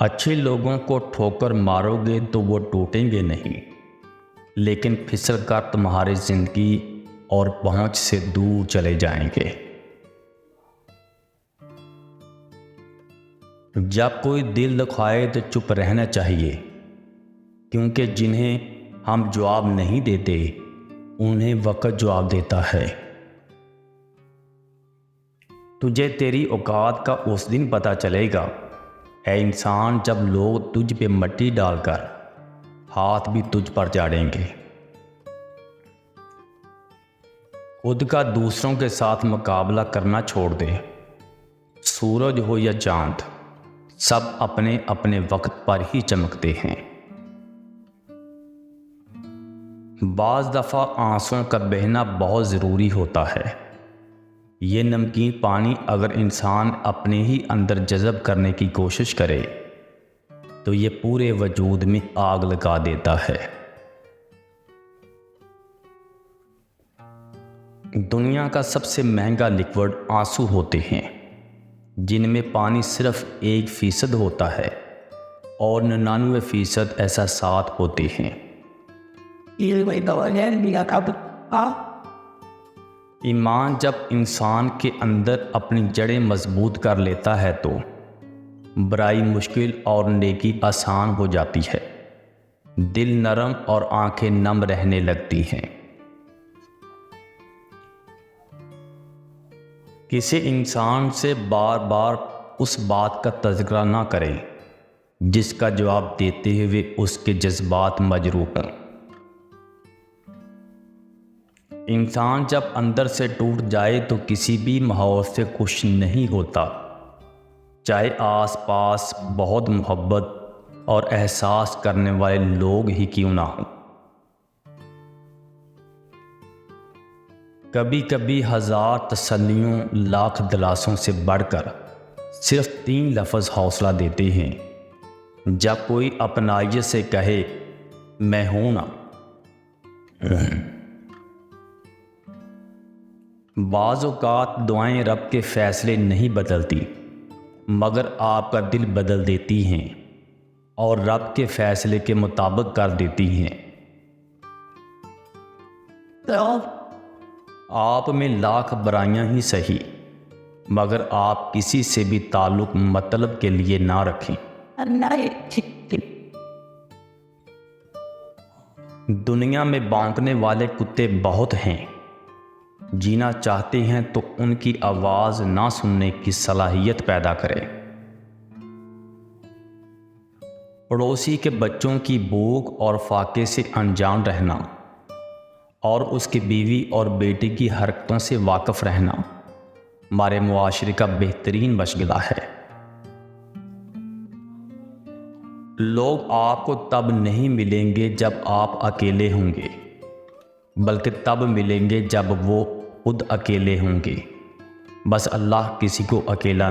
اچھے لوگوں کو ٹھوکر مارو گے تو وہ ٹوٹیں گے نہیں، لیکن پھسل کر تمہاری زندگی اور پہنچ سے دور چلے جائیں گے۔ جب کوئی دل دکھائے تو چپ رہنا چاہیے، کیونکہ جنہیں ہم جواب نہیں دیتے انہیں وقت جواب دیتا ہے۔ تجھے تیری اوقات کا اس دن پتہ چلے گا اے انسان، جب لوگ تجھ پہ مٹی ڈال کر ہاتھ بھی تجھ پر جاڑیں گے۔ خود کا دوسروں کے ساتھ مقابلہ کرنا چھوڑ دے۔ سورج ہو یا چاند، سب اپنے اپنے وقت پر ہی چمکتے ہیں۔ بعض دفعہ آنسوؤں کا بہنا بہت ضروری ہوتا ہے۔ یہ نمکین پانی اگر انسان اپنے ہی اندر جذب کرنے کی کوشش کرے تو یہ پورے وجود میں آگ لگا دیتا ہے۔ دنیا کا سب سے مہنگا لیکوڈ آنسو ہوتے ہیں، جن میں پانی صرف 1% ہوتا ہے اور 99% احساسات ہوتے ہیں۔ ایمان جب انسان کے اندر اپنی جڑیں مضبوط کر لیتا ہے تو برائی مشکل اور نیکی آسان ہو جاتی ہے، دل نرم اور آنکھیں نم رہنے لگتی ہیں۔ کسی انسان سے بار بار اس بات کا تذکرہ نہ کریں جس کا جواب دیتے ہوئے اس کے جذبات مجروح ہوں۔ انسان جب اندر سے ٹوٹ جائے تو کسی بھی ماحول سے خوش نہیں ہوتا، چاہے آس پاس بہت محبت اور احساس کرنے والے لوگ ہی کیوں نہ ہوں۔ کبھی کبھی 1000 تسلیوں لاکھ دلاسوں سے بڑھ کر صرف 3 لفظ حوصلہ دیتے ہیں۔ جب کوئی اپنائیت سے کہے میں ہوں نا۔ بعض اوقات دعائیں رب کے فیصلے نہیں بدلتی، مگر آپ کا دل بدل دیتی ہیں اور رب کے فیصلے کے مطابق کر دیتی ہیں۔ آپ میں لاکھ برائیاں ہی سہی، مگر آپ کسی سے بھی تعلق مطلب کے لیے نہ رکھیں۔ دنیا میں بھونکنے والے کتے بہت ہیں، جینا چاہتے ہیں تو ان کی آواز نہ سننے کی صلاحیت پیدا کریں۔ پڑوسی کے بچوں کی بھوک اور فاقے سے انجان رہنا اور اس کی بیوی اور بیٹے کی حرکتوں سے واقف رہنا ہمارے معاشرے کا بہترین مشغلہ ہے۔ لوگ آپ کو تب نہیں ملیں گے جب آپ اکیلے ہوں گے، بلکہ تب ملیں گے جب وہ خود اکیلے ہوں گے۔ بس اللہ کسی کو اکیلا